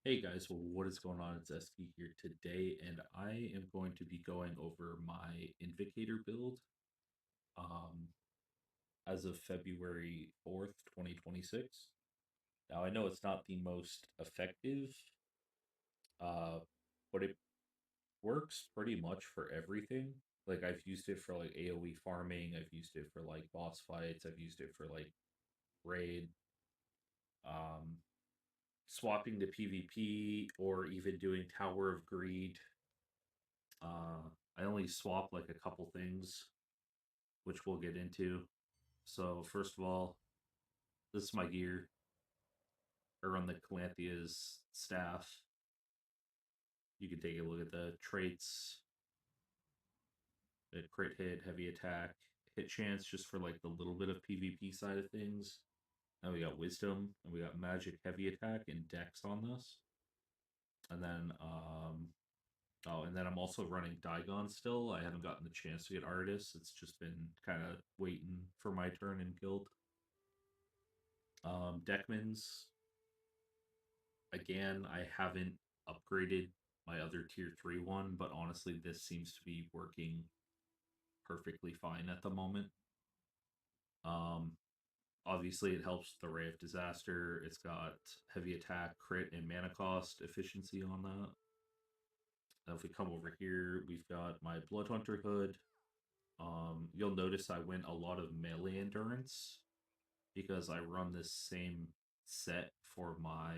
Hey guys, well, what is going on? It's Esky here today, and I am going to be going over my Invocator build um, as of February 4th, 2026. Now, I know it's not the most effective, uh, but it works pretty much for everything. Like, I've used it for like AoE farming, I've used it for like boss fights, I've used it for like raid, um, swapping to PvP, or even doing Tower of Greed. I only swap like a couple things, which we'll get into. So first of all, this is my gear. I run the Calanthia's staff. You can take a look at the traits. The crit hit, heavy attack, hit chance just for like the little bit of PvP side of things. Now we got wisdom, and we got magic, heavy attack, and dex on this. And then and then I'm also running Digon still. I haven't gotten the chance to get Artis. It's just been kind of waiting for my turn in guild. Deckmans, again, I haven't upgraded my other tier 3 one, but honestly, this seems to be working perfectly fine at the moment. Um, Obviously, it helps the Ray of Disaster. It's got heavy attack, crit, and mana cost efficiency on that. Now, if we come over here, we've got my Blood Hunter hood. You'll notice I went a lot of melee endurance because I run this same set for my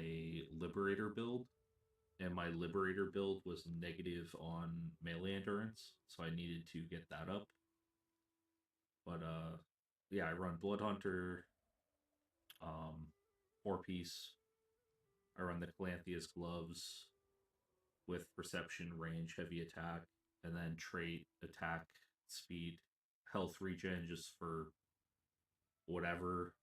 Liberator build, and my Liberator build was negative on melee endurance, so I needed to get that up. But yeah, I run Blood Hunter, um, 4 piece. I run the Calanthia's gloves with perception, range, heavy attack, and then trait, attack, speed, health regen just for whatever.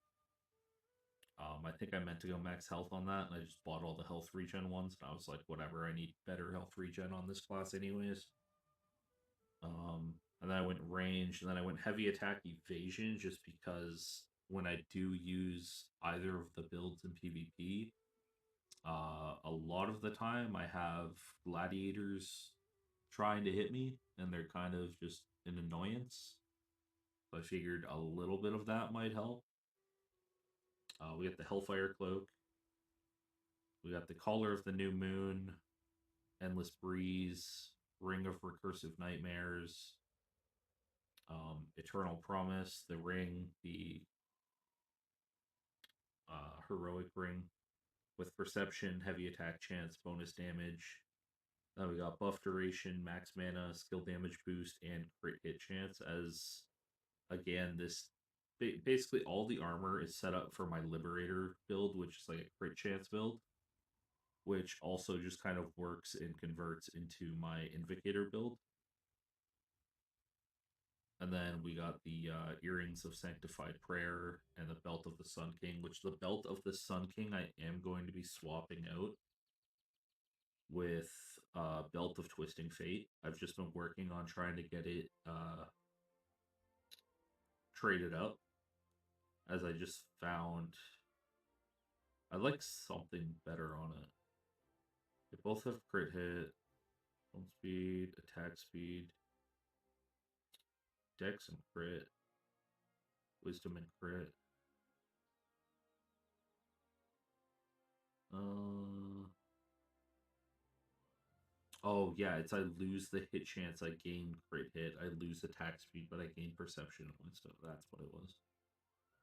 I think I meant to go max health on that, and I just bought all the health regen ones. And I was like, whatever, I need better health regen on this class, anyways. And then I went range, and then I went heavy attack evasion just because when I do use either of the builds in PvP, a lot of the time I have gladiators trying to hit me, and they're kind of just an annoyance. So I figured a little bit of that might help. We got the Hellfire Cloak. We got the Caller of the New Moon, Endless Breeze, Ring of Recursive Nightmares, Eternal Promise, the Ring, the Heroic Ring with Perception, Heavy Attack Chance, bonus damage. Then we got Buff Duration, Max Mana, Skill Damage Boost, and Crit Hit Chance. As again, this basically all the armor is set up for my Liberator build, which is like a Crit Chance build, which also just kind of works and converts into my Invocator build. And then we got the Earrings of Sanctified Prayer and the Belt of the Sun King, which the Belt of the Sun King I am going to be swapping out with Belt of Twisting Fate. I've just been working on trying to get it traded up, as I just found I like something better on it. They both have crit hit, bone speed, attack speed, dex and crit, wisdom and crit. Uh, oh yeah, it's I lose the hit chance, I gain crit hit, I lose attack speed, but I gain perception and wisdom. That's what it was.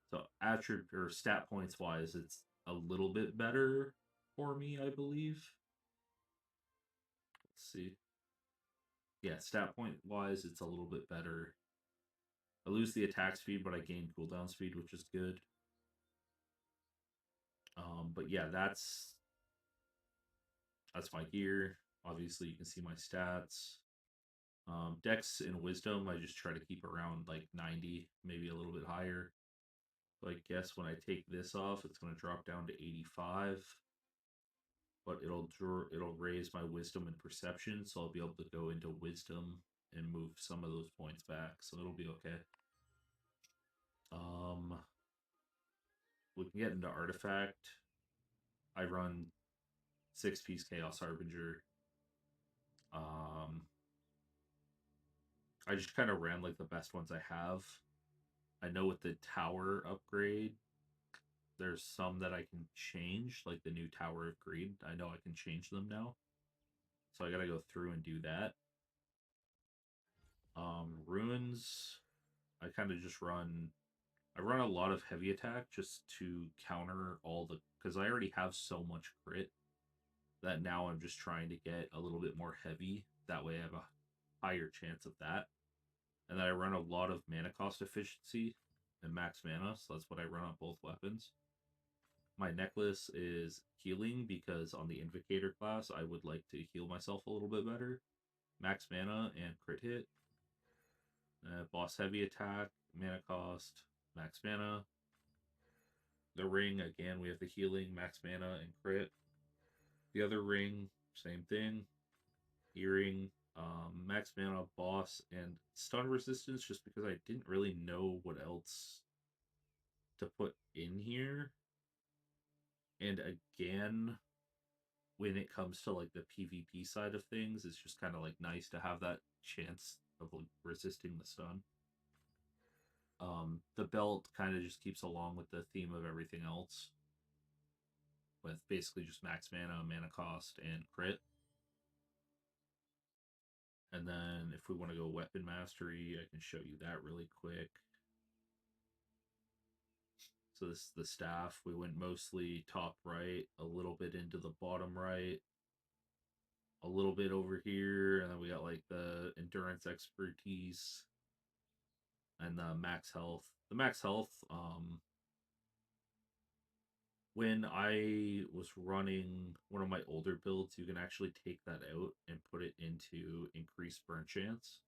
So attribute or stat points wise, it's a little bit better for me, I believe. Let's see. Yeah, stat point wise, it's a little bit better. I lose the attack speed, but I gain cooldown speed, which is good. But yeah, that's my gear. Obviously, you can see my stats. Dex and Wisdom, I just try to keep around like 90, maybe a little bit higher. So I guess when I take this off, it's going to drop down to 85. But it'll raise my Wisdom and Perception, so I'll be able to go into Wisdom and move some of those points back. So it'll be okay. We can get into Artifact. I run 6-piece Chaos Harbinger. I just kind of ran like the best ones I have. I know with the tower upgrade, there's some that I can change, like the new Tower of Greed. I know I can change them now. So I gotta go through and do that. Ruins, I kind of just run. I run a lot of heavy attack just to counter all the, because I already have so much crit that now I'm just trying to get a little bit more heavy. That way I have a higher chance of that. And then I run a lot of mana cost efficiency and max mana, so that's what I run on both weapons. My necklace is healing because on the Invocator class, I would like to heal myself a little bit better. Max mana and crit hit. Boss heavy attack, mana cost, max mana. The ring, again, we have the healing, max mana, and crit. The other ring, same thing. Earring, max mana, boss, and stun resistance, just because I didn't really know what else to put in here. And again, when it comes to like the PvP side of things, it's just kind of like nice to have that chance of like resisting the stun. The belt kind of just keeps along with the theme of everything else, with basically just max mana, mana cost, and crit. And then if we want to go weapon mastery, I can show you that really quick. So this is the staff. We went mostly top right, a little bit into the bottom right, a little bit over here, and then we got like the endurance expertise and the max health. The max health, when I was running one of my older builds, you can actually take that out and put it into increased burn chance.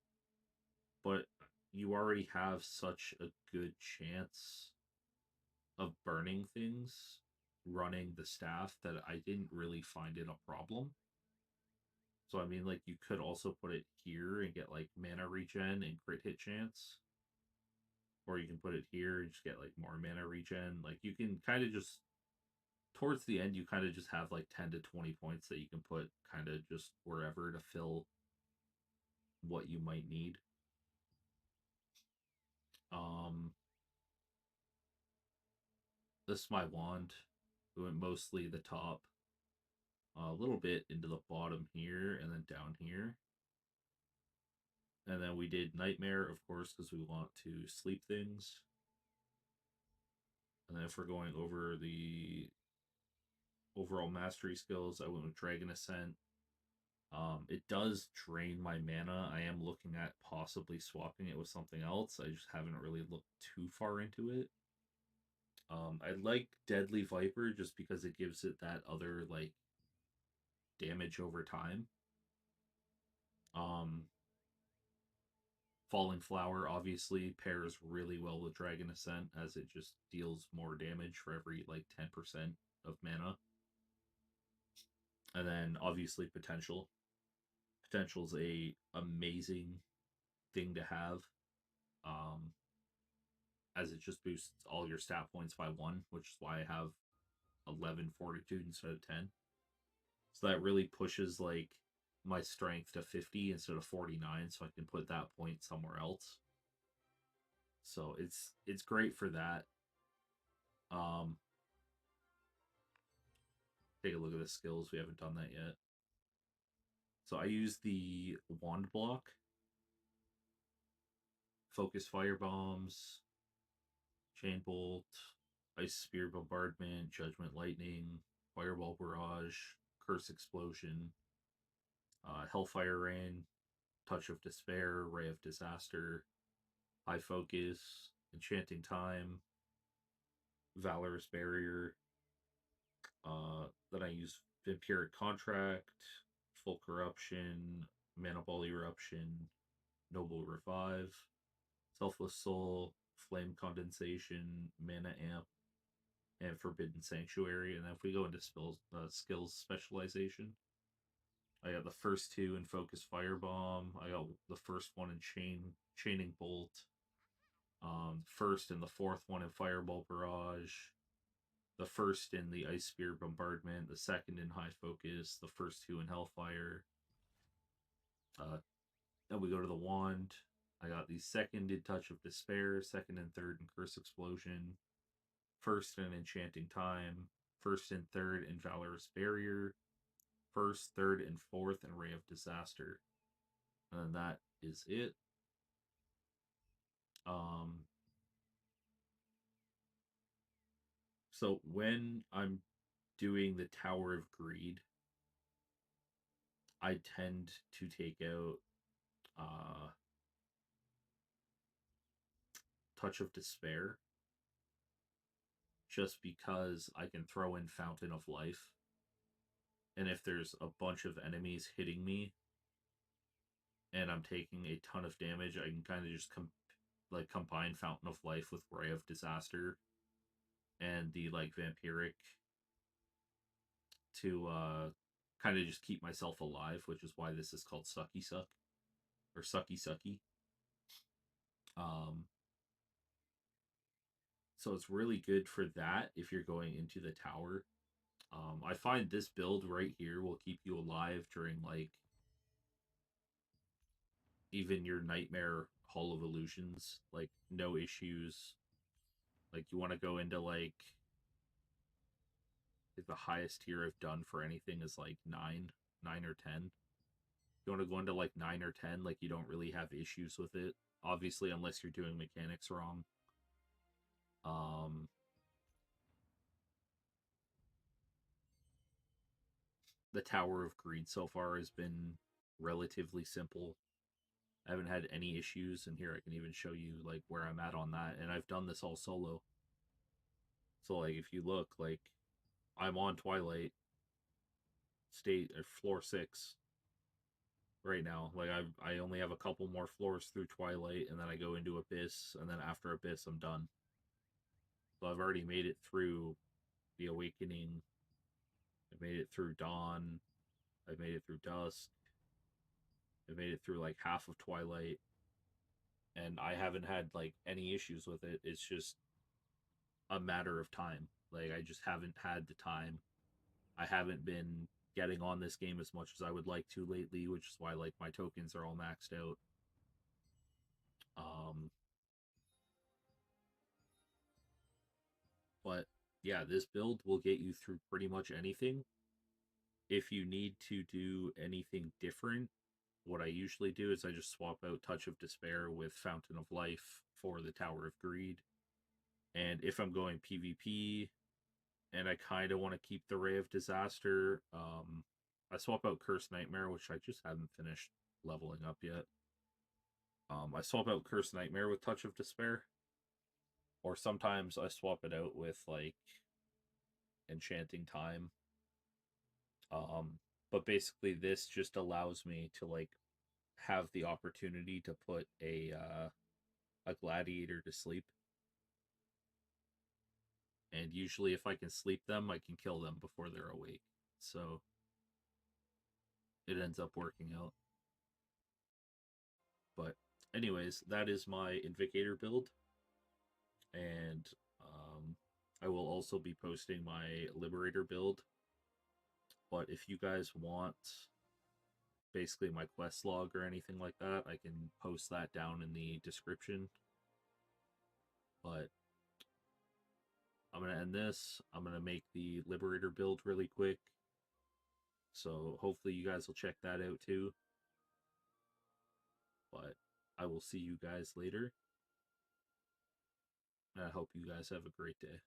But you already have such a good chance of burning things running the staff that I didn't really find it a problem. So I mean, like, you could also put it here and get like mana regen and crit hit chance, or you can put it here and just get like more mana regen. Like, you can kind of just, towards the end, you kind of just have like 10 to 20 points that you can put kind of just wherever to fill what you might need. um this is my wand. We went mostly the top, a little bit into the bottom here, and then down here. And then we did Nightmare, of course, because we want to sleep things. And then if we're going over the overall mastery skills, I went with Dragon Ascent. It does drain my mana. I am looking at possibly swapping it with something else. I just haven't really looked too far into it. I like Deadly Viper just because it gives it that other, like, damage over time. Falling Flower obviously pairs really well with Dragon Ascent, as it just deals more damage for every like 10% of mana. And then obviously Potential. Potential's a amazing thing to have, as it just boosts all your stat points by 1, which is why I have 11 fortitude instead of 10. So that really pushes like my strength to 50 instead of 49, so I can put that point somewhere else. So it's great for that. Take a look at the skills. We haven't done that yet. So I use the wand block, focus fire bombs, chain bolt, ice spear bombardment, judgment lightning, fireball barrage, curse explosion, hellfire rain, touch of despair, ray of disaster, high focus, enchanting time, valorous barrier. Then I use vampiric contract, full corruption, mana ball eruption, noble revive, selfless soul, flame condensation, mana amp, and forbidden sanctuary. And then if we go into skills specialization, I got the first 2 in focus firebomb. I got the first one in chaining bolt. First and the fourth one in fireball barrage. the first in the Ice Spear Bombardment, the second in High Focus, the first two in Hellfire. Then we go to the Wand. I got the second in Touch of Despair, second and third in Curse Explosion, first in Enchanting Time, first and third in Valorous Barrier, first, third, and fourth in Ray of Disaster. And that is it. So when I'm doing the Tower of Greed, I tend to take out Touch of Despair, just because I can throw in Fountain of Life. And if there's a bunch of enemies hitting me and I'm taking a ton of damage, I can kind of just combine Fountain of Life with Ray of Disaster and the vampiric to kind of just keep myself alive, which is why this is called Sucky Suck or Sucky Sucky. So it's really good for that if you're going into the tower. I find this build right here will keep you alive during even your Nightmare Hall of Illusions, no issues. You want to go into the highest tier I've done for anything is 9 or 10. You want to go into 9 or 10, you don't really have issues with it. Obviously, unless you're doing mechanics wrong. The Tower of Greed so far has been relatively simple. I haven't had any issues, and here I can even show you where I'm at on that. And I've done this all solo. So if you look, I'm on Twilight state at floor 6 right now. I only have a couple more floors through Twilight, and then I go into Abyss, and then after Abyss I'm done. So I've already made it through the Awakening. I made it through Dawn. I made it through Dusk. I made it through half of Twilight, and I haven't had any issues with it. It's just a matter of time. I just haven't had the time. I haven't been getting on this game as much as I would like to lately, which is why my tokens are all maxed out. But yeah, this build will get you through pretty much anything. If you need to do anything different, what I usually do is I just swap out Touch of Despair with Fountain of Life for the Tower of Greed. And if I'm going PvP and I kind of want to keep the Ray of Disaster, I swap out Curse Nightmare, which I just haven't finished leveling up yet. I swap out Curse Nightmare with Touch of Despair. Or sometimes I swap it out with Enchanting Time. But basically this just allows me to have the opportunity to put a gladiator to sleep. And usually if I can sleep them, I can kill them before they're awake. So it ends up working out. But anyways, that is my Invocator build. And I will also be posting my Liberator build. But if you guys want basically my quest log or anything like that, I can post that down in the description. But I'm going to end this. I'm going to make the Liberator build really quick. So hopefully you guys will check that out too. But I will see you guys later. And I hope you guys have a great day.